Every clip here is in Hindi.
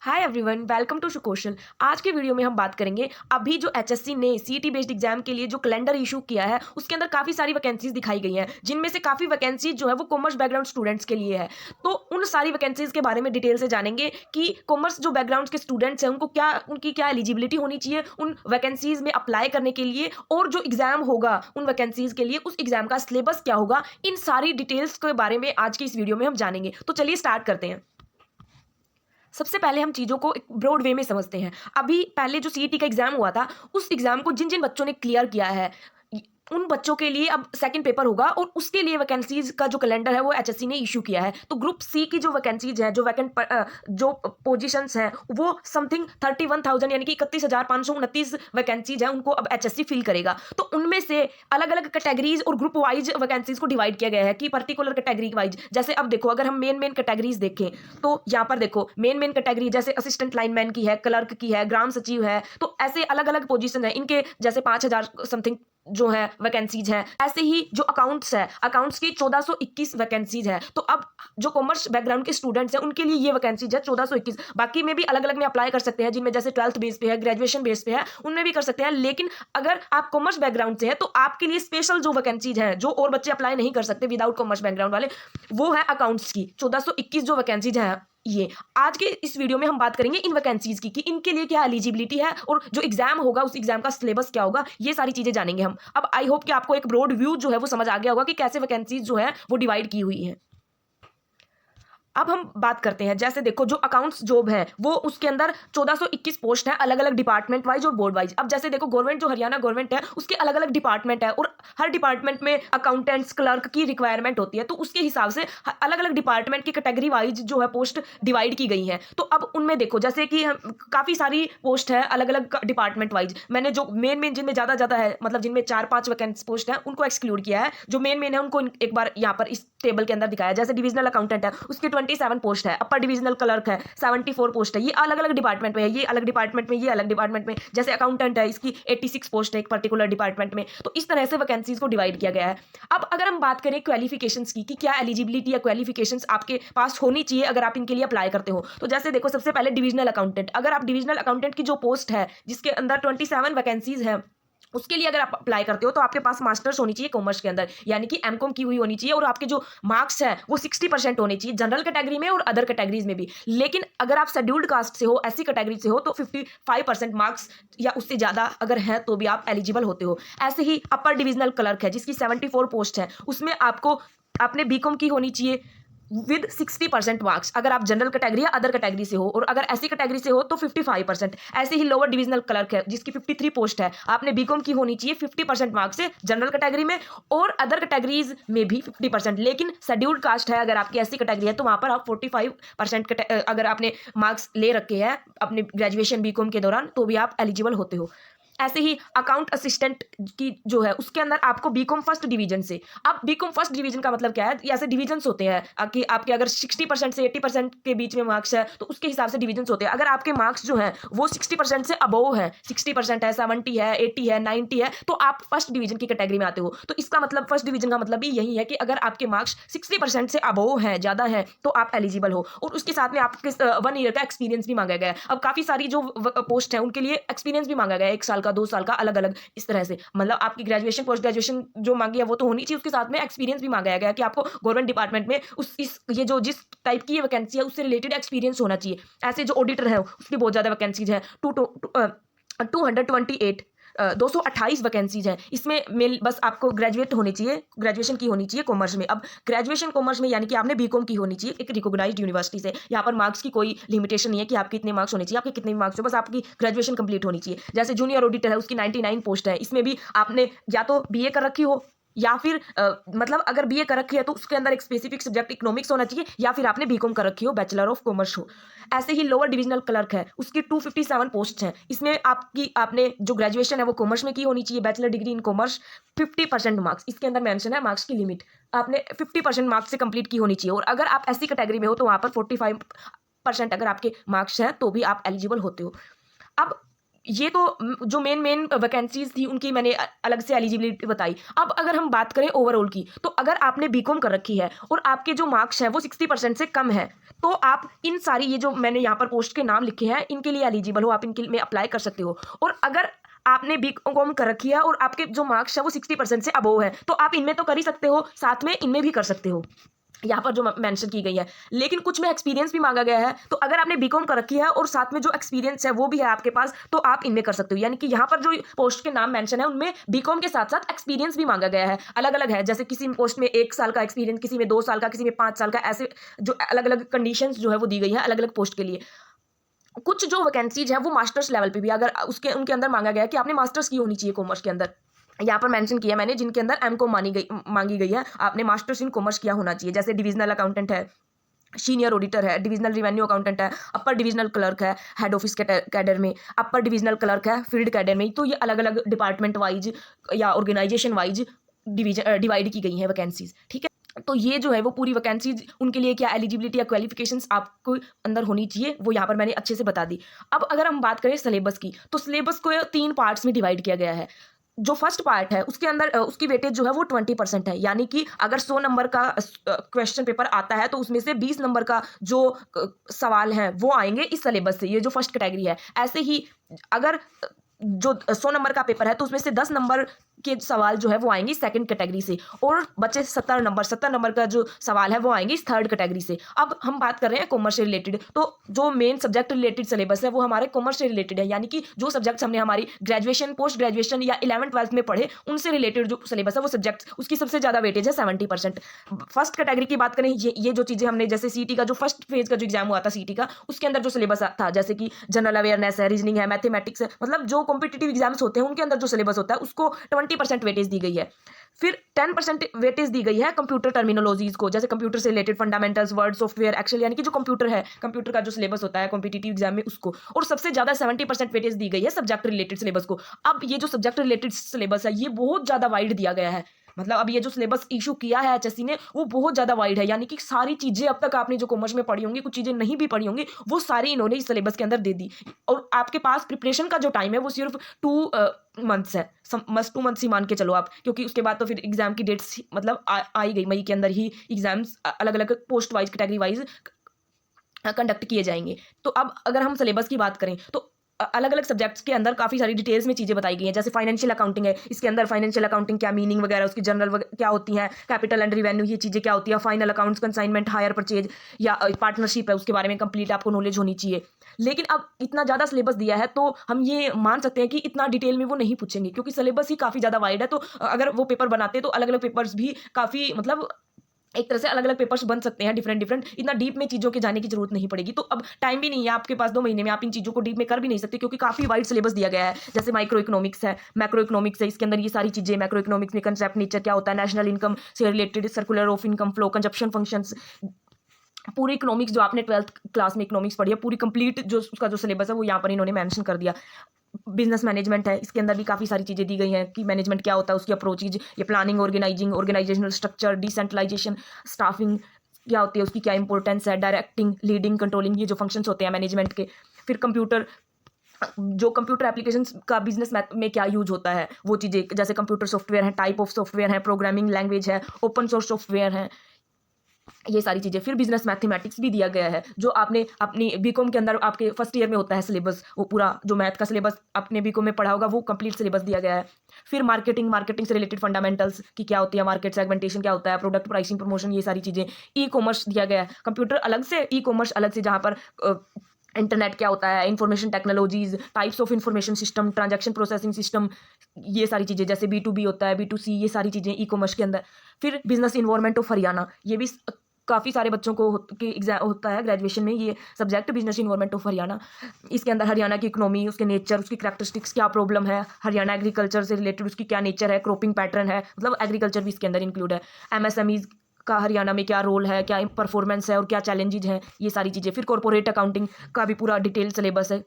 Hi everyone, welcome to Sukaushal. आज के वीडियो में हम बात करेंगे अभी जो एचएससी ने सीईटी बेस्ड एग्जाम के लिए जो कैलेंडर इशू किया है उसके अंदर काफ़ी सारी वैकेंसीज दिखाई गई हैं, जिनमें से काफ़ी वैकेंसीज जो है वो कॉमर्स बैकग्राउंड स्टूडेंट्स के लिए है। तो उन सारी वैकेंसीज के बारे में डिटेल से जानेंगे कि कॉमर्स जो बैकग्राउंड के स्टूडेंट्स हैं उनकी क्या एलिजिबिलिटी होनी चाहिए उन वैकेंसीज में अप्लाई करने के लिए, और जो एग्जाम होगा उन वैकेंसीज के लिए उस एग्जाम का सिलेबस क्या होगा। इन सारी डिटेल्स के बारे में आज की इस वीडियो में हम जानेंगे। तो चलिए स्टार्ट करते हैं। सबसे पहले हम चीज़ों को एक ब्रॉड वे में समझते हैं। अभी पहले जो सीईटी का एग्जाम हुआ था, उस एग्जाम को जिन जिन बच्चों ने क्लियर किया है उन बच्चों के लिए अब सेकंड पेपर होगा, और उसके लिए वैकेंसीज का जो कैलेंडर है वो एचएससी ने इशू किया है। तो ग्रुप सी की जो वैकेंसीज है, जो पोजीशंस हैं, वो समथिंग 31,000 यानी कि 31,529 वैकेंसीज हैं, उनको अब एचएससी फिल करेगा। तो उनमें से अलग अलग कैटेगरीज और ग्रुप वाइज वैकेंसीज को डिवाइड किया गया है कि पर्टिकुलर कैटेगरी वाइज। जैसे अब देखो, अगर हम मेन कैटेगरीज देखें तो यहाँ पर देखो मेन कैटेगरी जैसे असिस्टेंट लाइनमैन की है, क्लर्क की है, ग्राम सचिव है। तो ऐसे अलग अलग पोजीशन है, इनके जैसे 5,000 समथिंग जो है वैकेंसीज हैं। ऐसे ही जो अकाउंट्स है, अकाउंट्स की 1421 वैकेंसीज है। तो अब जो कॉमर्स बैकग्राउंड के स्टूडेंट्स हैं उनके लिए ये वैकेंसीज है 1421। बाकी में भी अलग अलग में अप्लाई कर सकते हैं, जिनमें जैसे 12th बेस पे है, ग्रेजुएशन बेस पे है, उनमें भी कर सकते हैं। लेकिन अगर आप कॉमर्स बैकग्राउंड से है तो आपके लिए स्पेशल जो वैकेंसीज है, जो और बच्चे अप्लाई नहीं कर सकते विदाउट कॉमर्स बैकग्राउंड वाले, वो है अकाउंट्स की 1421 जो वैकेंसीज है। ये आज के इस वीडियो में हम बात करेंगे इन वैकेंसीज की कि इनके लिए क्या एलिजिबिलिटी है, और जो एग्जाम होगा उस एग्जाम का सिलेबस क्या होगा, ये सारी चीजें जानेंगे हम। अब आई होप कि आपको एक ब्रॉड व्यू जो है वो समझ आ गया होगा कि कैसे वैकेंसीज जो है वो डिवाइड की हुई है। अब हम बात करते हैं, जैसे देखो जो अकाउंट्स जॉब है वो उसके अंदर 1421 पोस्ट है, अलग अलग डिपार्टमेंट वाइज और बोर्ड वाइज। अब जैसे देखो गवर्नमेंट जो हरियाणा गवर्नमेंट है उसके अलग अलग डिपार्टमेंट है, और हर डिपार्टमेंट में अकाउंटेंट्स क्लर्क की रिक्वायरमेंट होती है। तो उसके हिसाब से अलग अलग डिपार्टमेंट की कैटेगरी वाइज जो है पोस्ट डिवाइड की गई है। तो अब उनमें देखो जैसे कि काफ़ी सारी पोस्ट है अलग अलग डिपार्टमेंट वाइज। मैंने जो मेन जिनमें ज़्यादा है, मतलब जिनमें 4-5 वैकेंसी पोस्ट है, उनको एक्सक्लूड किया है। जो मेन है उनको एक बार यहाँ पर इस टेबल के अंदर दिखाया। जैसे डिविजनल अकाउंटेंट है, उसके 27 पोस्ट है। अपर डिविजनल क्लर्क है, 74 पोस्ट है। ये अलग अलग डिपार्टमेंट में है, ये अलग डिपार्टमेंट में, ये अलग डिपार्टमेंट में। जैसे अकाउंटेंट है, इसकी 86 पोस्ट है एक पर्टिकुलर डिपार्टमेंट में। तो इस तरह से वैकेंसीज को डिवाइड किया गया है। अब अगर हम बात करें क्वालिफिकेशंस की कि क्या एलिजिबिलिटी या क्वालिफिकेशंस आपके पास होनी चाहिए अगर आप इनके लिए अप्लाई करते हो, तो जैसे देखो सबसे पहले डिविजनल अकाउंटेंट। अगर आप डिविजनल अकाउंटेंट की जो पोस्ट है जिसके अंदर 27 वैकेंसीज है, उसके लिए अगर आप अप्लाई करते हो तो आपके पास मास्टर्स होनी चाहिए कॉमर्स के अंदर, यानी कि एमकॉम की हुई होनी चाहिए, और आपके जो मार्क्स है वो 60% होने चाहिए, जनरल कैटेगरी में और अदर कैटेगरीज में भी। लेकिन अगर आप शेड्यूल्ड कास्ट से हो, ऐसी कैटेगरी से हो, तो 55% मार्क्स या उससे ज़्यादा अगर है तो भी आप एलिजिबल होते हो। ऐसे ही अपर डिविजनल क्लर्क है जिसकी 74 पोस्ट है, उसमें आपने बीकॉम की होनी चाहिए विद 60% मार्क्स, अगर आप जनरल कैटेगरी या अदर कैटेगरी से हो, और अगर ऐसी कैटेगरी से हो तो 55%। ऐसे ही लोअर डिविजनल क्लर्क है जिसकी 53 पोस्ट है, आपने बीकॉम की होनी चाहिए 50% मार्क्स से जनरल कैटेगरी में, और अदर कैटेगरीज में भी 50%। लेकिन शेड्यूल्ड कास्ट है, अगर आपकी ऐसी कैटेगरी है तो वहाँ पर आप 45% अगर आपने मार्क्स ले रखे हैं अपने ग्रेजुएशन बीकॉम के दौरान तो भी आप एलिजिबल होते हो। ऐसे ही अकाउंट असिस्टेंट की जो है उसके अंदर आपको बीकॉम फर्स्ट डिवीजन से। अब बीकॉम फर्स्ट डिवीजन का मतलब क्या है, ऐसे डिवीजन्स होते हैं कि आपके अगर 60% से 80% के बीच में मार्क्स है तो उसके हिसाब से डिवीजन्स होते हैं। अगर आपके मार्क्स जो है वो 60% से अबोव है, 60% है, 70 है, 80 है, 90 है, तो आप फर्स्ट डिवीजन की कैटेगरी में आते हो। तो इसका मतलब फर्स्ट डिवीजन का मतलब भी यही है कि अगर आपके मार्क्स 60% से अबोव है, ज़्यादा है, तो आप एलिजिबल हो, और उसके साथ में आपके 1 ईयर का एक्सपीरियंस भी मांगा गया है। अब काफ़ी सारी जो पोस्ट है उनके लिए एक्सपीरियंस भी मांगा गया है, 1 साल का, 2 साल का, अलग अलग इस तरह से। मतलब आपकी ग्रेजुएशन पोस्ट ग्रेजुएशन जो मांगी है वो तो होनी चाहिए, उसके साथ में एक्सपीरियंस भी मांगा गया है कि आपको गवर्नमेंट डिपार्टमेंट में ये जो जिस टाइप की वैकेंसी है उससे रिलेटेड एक्सपीरियंस होना चाहिए। ऐसे जो ऑडिटर है उसकी बहुत ज़्यादा वैकेंसीज है, 228 228 वैकेंसीज हैं। इसमें मेल बस आपको ग्रेजुएट होनी चाहिए, ग्रेजुएशन की होनी चाहिए कॉमर्स में। अब ग्रेजुएशन कॉमर्स में यानी कि आपने बीकॉम की होनी चाहिए एक रिकॉग्नाइज्ड यूनिवर्सिटी से। यहाँ पर मार्क्स की कोई लिमिटेशन नहीं है कि आपके इतने मार्क्स होने चाहिए, आपके कितने मार्क्स हो, बस आपकी ग्रेजुएशन कंप्लीट होनी चाहिए। जैसे जूनियर ऑडिटर है, उसकी 99 पोस्ट है, इसमें भी आपने या तो बीए कर रखी हो, या फिर मतलब अगर बीए कर रखी है तो उसके अंदर एक स्पेसिफिक सब्जेक्ट इकोनॉमिक्स होना चाहिए, या फिर आपने बीकॉम कर रखी हो, बैचलर ऑफ कॉमर्स हो। ऐसे ही लोअर डिविजनल क्लर्क है, उसकी 257 पोस्ट हैं। इसमें आपने जो ग्रेजुएशन है वो कॉमर्स में की होनी चाहिए, bachelor degree in commerce, 50% marks, इसके अंदर मेंशन है मार्क्स की लिमिट, आपने 50% मार्क्स से कंप्लीट की होनी चाहिए। और अगर आप ऐसी कैटेगरी में हो तो वहाँ पर 45% अगर आपके मार्क्स हैं तो भी आप एलिजिबल होते हो। अब ये तो जो मेन वैकेंसीज थी उनकी मैंने अलग से एलिजिबिलिटी बताई। अब अगर हम बात करें ओवरऑल की, तो अगर आपने बीकॉम कर रखी है और आपके जो मार्क्स हैं वो 60% से कम है, तो आप इन सारी ये जो मैंने यहाँ पर पोस्ट के नाम लिखे हैं इनके लिए एलिजिबल हो, आप इनके में अप्लाई कर सकते हो। और अगर आपने बीकॉम कर रखी है और आपके जो मार्क्स है वो 60% से अबोव है, तो आप इनमें तो कर ही सकते हो, साथ में इनमें भी कर सकते हो, यहाँ पर जो मेंशन की गई है। लेकिन कुछ में एक्सपीरियंस भी मांगा गया है, तो अगर आपने बीकॉम कर रखी है और साथ में जो एक्सपीरियंस है वो भी है आपके पास, तो आप इनमें कर सकते हो। यानी कि यहाँ पर जो पोस्ट के नाम मेंशन है उनमें बीकॉम के साथ साथ एक्सपीरियंस भी मांगा गया है। अलग अलग है, जैसे किसी पोस्ट में 1 साल का एक्सपीरियंस, किसी में 2 साल का, किसी में 5 साल का, ऐसे जो अलग अलग कंडीशंस जो है वो दी गई है अलग अलग पोस्ट के लिए। कुछ जो वैकेंसीज है वो मास्टर्स लेवल पे भी, अगर उसके उनके अंदर मांगा गया है कि आपने मास्टर्स की होनी चाहिए कॉमर्स के अंदर, यहाँ पर मेंशन किया मैंने, जिनके अंदर एमकॉम मांगी गई है, आपने मास्टर्स इन कॉमर्स किया होना चाहिए। जैसे डिविजनल अकाउंटेंट है, सीनियर ऑडिटर है, डिविजनल रिवेन्यू अकाउंटेंट है, अपर डिविजनल क्लर्क है हेड ऑफिस कैडर में, अपर डिविजनल क्लर्क है फील्ड कैडर में। तो ये अलग अलग डिपार्टमेंट वाइज या ऑर्गेनाइजेशन वाइज डिवाइड की गई हैं वैकेंसीज, ठीक है। तो ये जो है वो पूरी वैकेंसीज, उनके लिए क्या एलिजिबिलिटी या क्वालिफिकेशंस आपको अंदर होनी चाहिए वो यहाँ पर मैंने अच्छे से बता दी। अब अगर हम बात करें सिलेबस की, तो सिलेबस को 3 पार्ट्स में डिवाइड किया गया है। जो फर्स्ट पार्ट है उसके अंदर उसकी वेटेज जो है वो 20% है, यानी कि अगर 100 नंबर का क्वेश्चन पेपर आता है तो उसमें से 20 नंबर का जो सवाल है वो आएंगे इस सिलेबस से, ये जो फर्स्ट कैटेगरी है। ऐसे ही अगर जो 100 नंबर का पेपर है तो उसमें से 10 नंबर के सवाल जो है वो आएंगे सेकंड कैटेगरी से, और बचे 70 नंबर का जो सवाल है वो आएंगे इस थर्ड कैटेगरी से। अब हम बात कर रहे हैं कॉमर्स से रिलेटेड, तो जो मेन सब्जेक्ट रिलेटेड सिलेबस है वो हमारे कॉमर्स से रिलेटेड है, यानी कि जो सब्जेक्ट्स हमने हमारी ग्रेजुएशन, पोस्ट ग्रेजुएशन या 11th-12th में पढ़े उनसे रिलेटेड जो सिलेबस है वो सब्जेक्ट, उसकी सबसे ज़्यादा वेटेज है 70%। फर्स्ट कैटेगरी की बात करें, ये जो चीज़ें हमने, जैसे सीटी का जो फर्स्ट फेज का जो एग्जाम हुआ था सीटी का, उसके अंदर जो सिलेबस था, जैसे कि जनरल अवेयरनेस है, रीजनिंग है, मैथमेटिक्स है, मतलब जो कॉम्पिटिटिव एग्जाम्स होते हैं उनके अंदर जो सिलेबस होता है उसको 20% वेटेज दी गई है। फिर 10% वेटेज दी गई है कंप्यूटर टर्मिनोलॉजीज को, जैसे कंप्यूटर से related fundamentals, word, software, excel, यानी कि जो कंप्यूटर है, कंप्यूटर का जो सिलेबस होता है कॉम्पिटिटिव एग्जाम में उसको। और सबसे ज्यादा 70% वेटेज दी गई है सब्जेक्ट रिलेटेड सिलेबस को। अब ये जो सब्जेक्ट रिलेटेड सिलेबस है ये बहुत ज्यादा वाइड दिया गया है, मतलब अब ये जो सिलेबस इशू किया है एचएससी ने वो बहुत ज्यादा वाइड है, यानी कि सारी चीजें अब तक आपने जो कॉमर्स में पढ़ी होंगी, कुछ चीजें नहीं भी पढ़ी होंगी, वो सारी इन्होंने इस सिलेबस के अंदर दे दी। और आपके पास प्रिपरेशन का जो टाइम है वो सिर्फ 2 मंथ्स है, 2 मंथ्स ही मान के चलो आप, क्योंकि उसके बाद तो फिर एग्जाम की डेट्स मतलब आई गई, मई के अंदर ही एग्जाम्स अलग अलग post wise category wise conduct किए जाएंगे। तो अब अगर हम सिलेबस की बात करें तो अलग अलग सब्जेक्ट्स के अंदर काफ़ी सारी डिटेल्स में चीज़ें बताई गई हैं। जैसे फाइनेंशियल अकाउंटिंग है, इसके अंदर फाइनेंशियल अकाउंटिंग क्या मीनिंग वगैरह, उसकी जनरल क्या होती है, कैपिटल एंड रिवेन्यू ये चीज़ें क्या होती है, final accounts, consignment, hire purchase या पार्टनरशिप है, उसके बारे में कंप्लीट आपको नॉलेज होनी चाहिए। लेकिन अब इतना ज़्यादा सिलेबस दिया है तो हम ये मान सकते हैं कि इतना डिटेल में वो नहीं पूछेंगे, क्योंकि सिलेबस ही काफ़ी ज़्यादा वाइड है। तो अगर वो पेपर बनाते तो अलग अलग पेपर्स भी काफ़ी, मतलब एक तरह से अलग अलग पेपर्स बन सकते हैं डिफरेंट, इतना डीप में चीज़ों के जाने की जरूरत नहीं पड़ेगी। तो अब टाइम भी नहीं है आपके पास, 2 महीने में आप इन चीज़ों को डीप में कर भी नहीं सकते, क्योंकि काफ़ी वाइड सिलेबस दिया गया है। जैसे माइक्रो इकोनॉमिक्स है, मैक्रो इकोनॉमिक्स है, इसके अंदर ये सारी चीज़ें, मैक्रो इकोनॉमिक्स में कंसेप्ट नेचर क्या होता है, नेशनल इनकम से related, circular of income flow, consumption functions, पूरी इकोनॉमिक्स जो आपने 12th क्लास में इकोनॉमिक्स पढ़ी है पूरी कंप्लीट जो उसका जो सिलेबस है वो यहाँ पर इन्होंने मेंशन कर दिया। बिजनेस मैनेजमेंट है, इसके अंदर भी काफ़ी सारी चीज़ें दी गई हैं कि मैनेजमेंट क्या होता है, उसकी अप्रोचेज, ये planning, organising, organisational structure, decentralisation, staffing क्या होती है, उसकी क्या इंपॉर्टेंस है, डायरेक्टिंग, लीडिंग, कंट्रोलिंग, ये जो फंक्शंस होते हैं मैनेजमेंट के। फिर कंप्यूटर, जो कंप्यूटर एप्लीकेशंस का बिजनेस मैथ में क्या यूज होता है वो चीज़ें, जैसे कंप्यूटर सॉफ्टवेयर है, टाइप ऑफ सॉफ्टवेयर है, प्रोग्रामिंग लैंग्वेज है, ओपन सोर्स सॉफ्टवेयर है, ये सारी चीज़ें। फिर बिजनेस मैथमेटिक्स भी दिया गया है, जो आपने अपनी बीकॉम के अंदर आपके फर्स्ट ईयर में होता है सिलेबस, वो पूरा जो मैथ का सिलेबस आपने बीकॉम में पढ़ा होगा वो कंप्लीट सिलेबस दिया गया है। फिर मार्केटिंग से रिलेटेड फंडामेंटल्स की क्या होती है, मार्केट सेगमेंटेशन क्या होता है, प्रोडक्ट प्राइसिंग, प्रमोशन, ये सारी चीज़ें। ई कॉमर्स दिया गया है, कंप्यूटर अलग से, ई कॉमर्स अलग से, जहाँ पर इंटरनेट क्या होता है, information technologies, types of information system, transaction processing system, ये सारी चीज़ें। जैसे B2B होता है, B2C, ये सारी चीज़ें ई कॉमर्स के अंदर। फिर बिजनेस इन्वायरमेंट ऑफ हरियाणा, ये भी काफ़ी सारे बच्चों को के एग्जाम होता है ग्रेजुएशन में ये subject, business environment of Haryana. इसके अंदर हरियाणा की इकोनॉमी, उसके नेचर, उसकी करैक्टरिस्टिक्स, क्या प्रॉब्लम है, हरियाणा एग्रीकल्चर से रिलेटेड उसकी क्या नेचर है, क्रॉपिंग पैटर्न है, मतलब एग्रीकल्चर भी इसके अंदर इंक्लूड है। MSMEs का हरियाणा में क्या रोल है, क्या परफॉर्मेंस है और क्या चैलेंजेज हैं, ये सारी चीज़ें। फिर कॉर्पोरेट अकाउंटिंग का भी पूरा डिटेल सिलेबस है।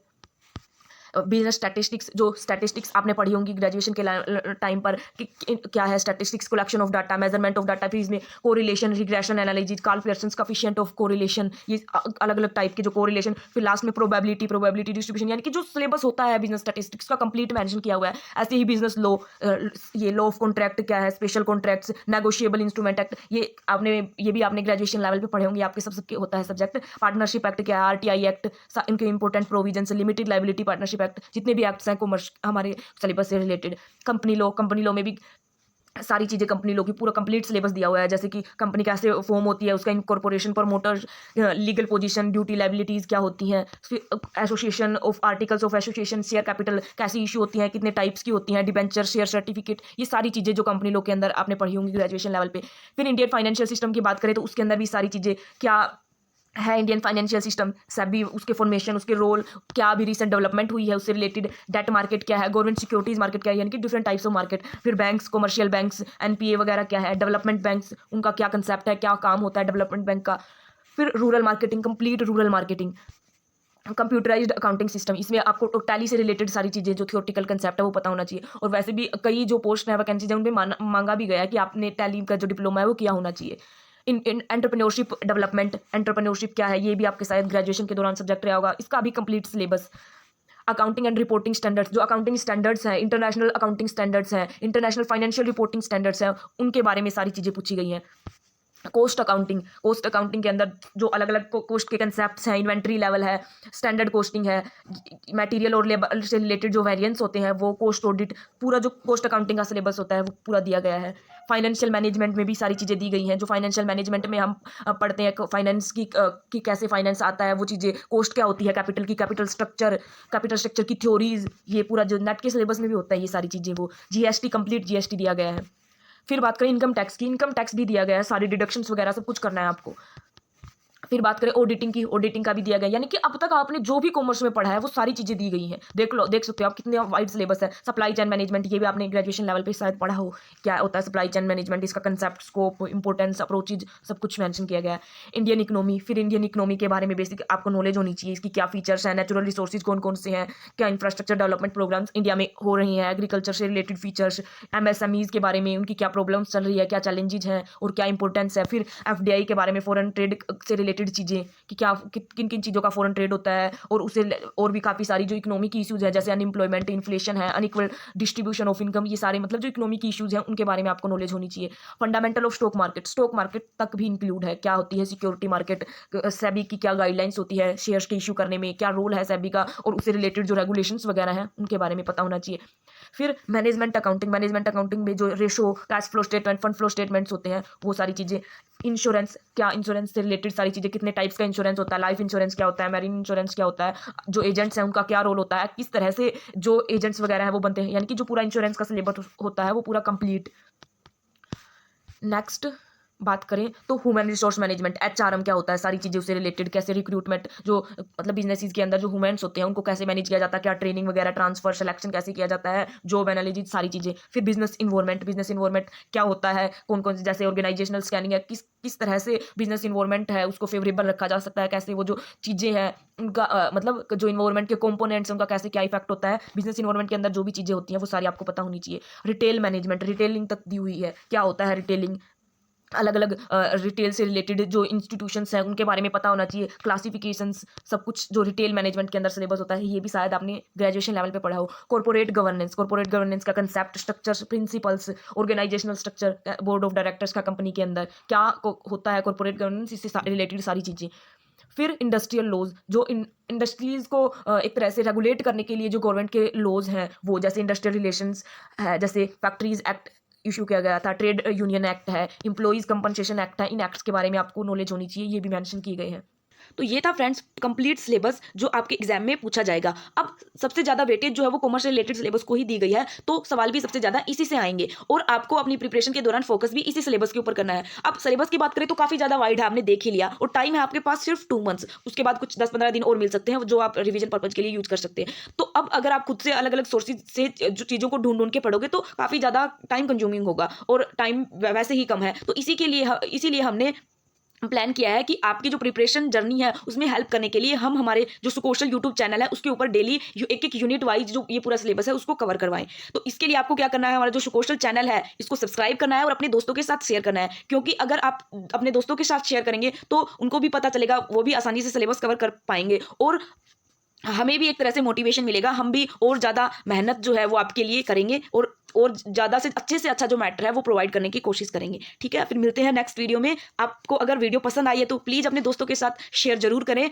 बिजनेस स्टैटिस्टिक्स, जो स्टैटिस्टिक्स आपने पढ़ी होंगी ग्रेजुएशन के टाइम पर कि क्या है statistics, collection of data, measurement of data, फिर इसमें correlation, regression analysis, Karl Pearson's coefficient of correlation, ये अलग अलग टाइप के जो कोरिलेशन, फिर लास्ट में प्रोबेबिलिटी डिस्ट्रीब्यूशन, यानी कि जो सिलेबस होता है बिजनेस स्टैटिस्टिक्स का कंप्लीट मेंशन किया हुआ है। ऐसे ही बिजनेस लॉ, ये लॉ ऑफ कॉन्ट्रैक्ट क्या है, special contracts, negotiable instrument act, ये भी आपने ग्रेजुएशन लेवल पे पढ़े होंगे, आपके सबके होता है सब्जेक्ट। पार्टनरशिप एक्ट क्या है, आरटीआई एक्ट, इनके important provision, limited liability partnership act, जितने भी एक्ट्स हैं कॉमर्स हमारे सिलेबस से रिलेटेड। कंपनी लॉ में भी सारी चीज़ें कंपनी लॉ की पूरा कंप्लीट सिलेबस दिया हुआ है, जैसे कि कंपनी कैसे फॉर्म होती है, उसका incorporation, promoter, legal position, duty, liabilities क्या होती हैं, फिर association of articles of association, share capital कैसी इशू होती हैं, कितने टाइप्स की होती हैं, डिबेंचर, शेयर सर्टिफिकेट, ये सारी चीज़ें जो कंपनी लॉ के अंदर आपने पढ़ी होंगी ग्रेजुएशन लेवल पे। फिर इंडियन फाइनेंशियल सिस्टम की बात करें तो उसके अंदर भी सारी चीज़ें क्या है, इंडियन फाइनेंशियल सिस्टम सभी, उसके फॉर्मेशन, उसके रोल, क्या अभी रिसेंट डेवलपमेंट हुई है उससे रिलेटेड, डेट मार्केट क्या है, गवर्नमेंट सिक्योरिटीज मार्केट क्या है, यानी कि डिफरेंट टाइप्स ऑफ मार्केट, फिर बैंक्स, कमर्शियल बैंक्स, एनपीए वगैरह क्या है, डेवलपमेंट बैंक्स उनका क्या कंसेप्ट है, क्या काम होता है डेवलपमेंट बैंक का, फिर rural marketing, complete rural marketing, computerised accounting system, इसमें आपको टैली से रिलेटेड सारी चीज़ें जो थियोरटिकल कंसेप्ट है वो पता होना चाहिए। और वैसे भी कई जो पोस्ट है वैकेंसीज है उनमें मांगा भी गया है कि आपने टैली का जो डिप्लोमा है वो किया होना चाहिए। इन एंटरप्रेन्योरशिप डेवलपमेंट, एंटरप्रेन्योरशिप क्या है, ये भी आपके शायद ग्रेजुएशन के दौरान सब्जेक्ट रहा होगा, इसका भी complete syllabus. Accounting and reporting standards, जो अकाउंटिंग स्टैंडर्ड्स हैं, इंटरनेशनल अकाउंटिंग स्टैंडर्ड्स हैं, इंटरनेशनल फाइनेंशियल रिपोर्टिंग स्टैंडर्ड्स हैं, उनके बारे में सारी चीज़ें पूछी गई हैं। कोस्ट अकाउंटिंग के अंदर जो अलग अलग कोस्ट के कंसेप्ट्स हैं, इन्वेंट्री लेवल है, स्टैंडर्ड कोस्टिंग है, मटेरियल और लेबर से रिलेटेड जो वेरिएंस होते हैं वो, कोस्ट ऑडिट, पूरा जो कोस्ट अकाउंटिंग का सिलेबस होता है वो पूरा दिया गया है। फाइनेंशियल मैनेजमेंट में भी सारी चीज़ें दी गई हैं, जो फाइनेंशियल मैनेजमेंट में हम पढ़ते हैं फाइनेंस की कैसे फाइनेंस आता है, वो चीज़ें, कोस्ट क्या होती है, कैपिटल स्ट्रक्चर की थ्योरीज, ये पूरा जो नेट के सिलेबस में भी होता है ये सारी चीज़ें, वो जीएसटी, कंप्लीट जीएसटी दिया गया है। फिर बात करें इनकम टैक्स की, इनकम टैक्स भी दिया गया है, सारी डिडक्शंस वगैरह सब कुछ करना है आपको। फिर बात करें ऑडिटिंग की, ऑडिटिंग का भी दिया गया है, यानी कि अब तक आपने जो भी कॉमर्स में पढ़ा है वो सारी चीज़ें दी गई हैं। देख सकते हो आप कितने वाइड सिलेबस है। सप्लाई चेन मैनेजमेंट, ये भी आपने ग्रेजुएशन लेवल पे शायद पढ़ा हो, क्या होता है सप्लाई चेन मैनेजमेंट, इसका कंसेप्ट, स्कोप, इंपॉर्टेंस, अप्रोचेज, सब कुछ मेंशन किया गया है। इंडियन इकोनॉमी, फिर इंडियन इकोनॉमी के बारे में बेसिक आपको नॉलेज होनी चाहिए, इसकी क्या फीचर्स हैं, नेचुरल रिसोर्सेज कौन कौन से हैं, क्या इंफ्रास्ट्रक्चर डेवलपमेंट प्रोग्राम्स इंडिया में हो रही हैं, एग्रीकल्चर से रिलेटेड फीचर्स, एमएसएमईज के बारे में उनकी क्या प्रॉब्लम्स चल रही है, क्या चैलेंजेज हैं और क्या इंपॉर्टेंस है। फिर एफडीआई के बारे में, फॉरेन ट्रेड से रिलेटेड चीज़ें कि क्या किन किन चीज़ों का फॉरेन ट्रेड होता है, और उसे और भी काफ़ी सारी जो इकोनॉमी की इश्यूज है, जैसे अनएम्प्लॉयमेंट, इन्फ्लेशन है, अनइक्वल डिस्ट्रीब्यूशन ऑफ इनकम, ये सारे मतलब जो इकोनॉमी की इश्यूज हैं उनके बारे में आपको नॉलेज होनी चाहिए। फंडामेंटल ऑफ स्टॉक मार्केट तक भी इंक्लूड है, क्या होती है सिक्योरिटी मार्केट, सेबी की क्या गाइडलाइंस होती है शेयर्स के इशू करने में, क्या रोल है सेबी का, और उससे रिलेटेड जो रेगुलेशंस वगैरह हैं उनके बारे में पता होना चाहिए। फिर मैनेजमेंट अकाउंटिंग में जो ratio, cash flow statement, fund flow statements होते हैं वो सारी चीज़ें। इंश्योरेंस, क्या इंश्योरेंस से रिलेटेड सारी चीज़ें, कितने टाइप्स का इंश्योरेंस होता है, लाइफ इंश्योरेंस क्या होता है, मैरीन इंश्योरेंस क्या होता है, जो एजेंट्स हैं उनका क्या रोल होता है, किस तरह से जो एजेंट्स वगैरह हैं वो बनते हैं, यानी कि जो पूरा इंश्योरेंस का सिलेबस होता है वो पूरा कंप्लीट। नेक्स्ट बात करें तो ह्यूमन रिसोर्स मैनेजमेंट, एचआरएम क्या होता है, सारी चीज़ें उससे रिलेटेड, कैसे रिक्रूटमेंट, जो मतलब बिजनेसेस के अंदर जो ह्यूमन्स होते हैं उनको कैसे मैनेज किया जाता है, क्या ट्रेनिंग वगैरह, ट्रांसफर, सिलेक्शन कैसे किया जाता है, जॉब एनालिसिस, सारी चीज़ें। फिर बिजनेस इन्वायरमेंट क्या होता है, कौन कौन से, जैसे ऑर्गेनाइजेशनल स्कैनिंग है, किस तरह से बिजनेस इन्वायरमेंट है उसको फेवरेबल रखा जा सकता है, कैसे वो जो चीज़ें हैं उनका मतलब जो इन्वायरमेंट के कंपोनेंट्स हैं उनका कैसे क्या इफेक्ट होता है, बिजनेस इन्वायरमेंट के अंदर जो भी चीज़ें होती हैं वो सारी आपको पता होनी चाहिए। रिटेल मैनेजमेंट, रिटेलिंग तक दी हुई है, क्या होता है रिटेलिंग, अलग अलग रिटेल से रिलेटेड जो इंस्टीट्यूशंस हैं उनके बारे में पता होना चाहिए, क्लासिफिकेशंस, सब कुछ जो रिटेल मैनेजमेंट के अंदर सिलेबस होता है ये भी शायद आपने ग्रेजुएशन लेवल पे पढ़ा हो। कॉर्पोरेट गवर्नेंस का concept, structures, principles, organisational structure, board of directors का कंपनी के अंदर क्या होता है, कॉर्पोरेट गवर्नेंस, इससे रिलेटेड सारी चीज़ें। फिर इंडस्ट्रियल लॉज, जो इंडस्ट्रीज़ को एक तरह से रेगुलेट करने के लिए जो गवर्नमेंट के लॉज हैं वो, जैसे इंडस्ट्रियल रिलेशंस है, जैसे फैक्ट्रीज एक्ट इशू किया गया था, ट्रेड यूनियन एक्ट है, एम्प्लॉइज़ कंपनसेशन एक्ट है, इन एक्ट्स के बारे में आपको नॉलेज होनी चाहिए, ये भी मेंशन किए गए हैं। तो ये था फ्रेंड्स कंप्लीट सिलेबस जो आपके एग्जाम में पूछा जाएगा। अब सबसे ज़्यादा वेटेज जो है वो कॉमर्स रिलेटेड सिलेबस को ही दी गई है, तो सवाल भी सबसे ज़्यादा इसी से आएंगे और आपको अपनी प्रिपरेशन के दौरान फोकस भी इसी सिलेबस के ऊपर करना है। अब सिलेबस की बात करें तो काफ़ी ज़्यादा वाइड है, आपने देख ही लिया, और टाइम है आपके पास सिर्फ 2 मंथ्स, उसके बाद कुछ 10-15 दिन और मिल सकते हैं जो आप रिविजन पर्पज के लिए यूज कर सकते हैं। तो अब अगर आप खुद से अलग अलग सोर्सेज से जो चीज़ों को ढूंढ के पढ़ोगे तो काफ़ी ज़्यादा टाइम कंज्यूमिंग होगा और टाइम वैसे ही कम है, तो इसीलिए हमने प्लान किया है कि आपकी जो प्रिपरेशन जर्नी है उसमें हेल्प करने के लिए हम हमारे जो सुकोशल यूट्यूब चैनल है उसके ऊपर डेली एक एक यूनिट वाइज जो ये पूरा सिलेबस है उसको कवर करवाएं। तो इसके लिए आपको क्या करना है, हमारा जो सुकोशल चैनल है इसको सब्सक्राइब करना है और अपने दोस्तों के साथ शेयर करना है, क्योंकि अगर आप अपने दोस्तों के साथ शेयर करेंगे तो उनको भी पता चलेगा, वो भी आसानी से सिलेबस कवर कर पाएंगे और हमें भी एक तरह से मोटिवेशन मिलेगा। हम भी और ज़्यादा मेहनत जो है वो आपके लिए करेंगे और ज़्यादा से अच्छा जो मैटर है वो प्रोवाइड करने की कोशिश करेंगे। ठीक है, फिर मिलते हैं नेक्स्ट वीडियो में। आपको अगर वीडियो पसंद आई है तो प्लीज़ अपने दोस्तों के साथ शेयर जरूर करें।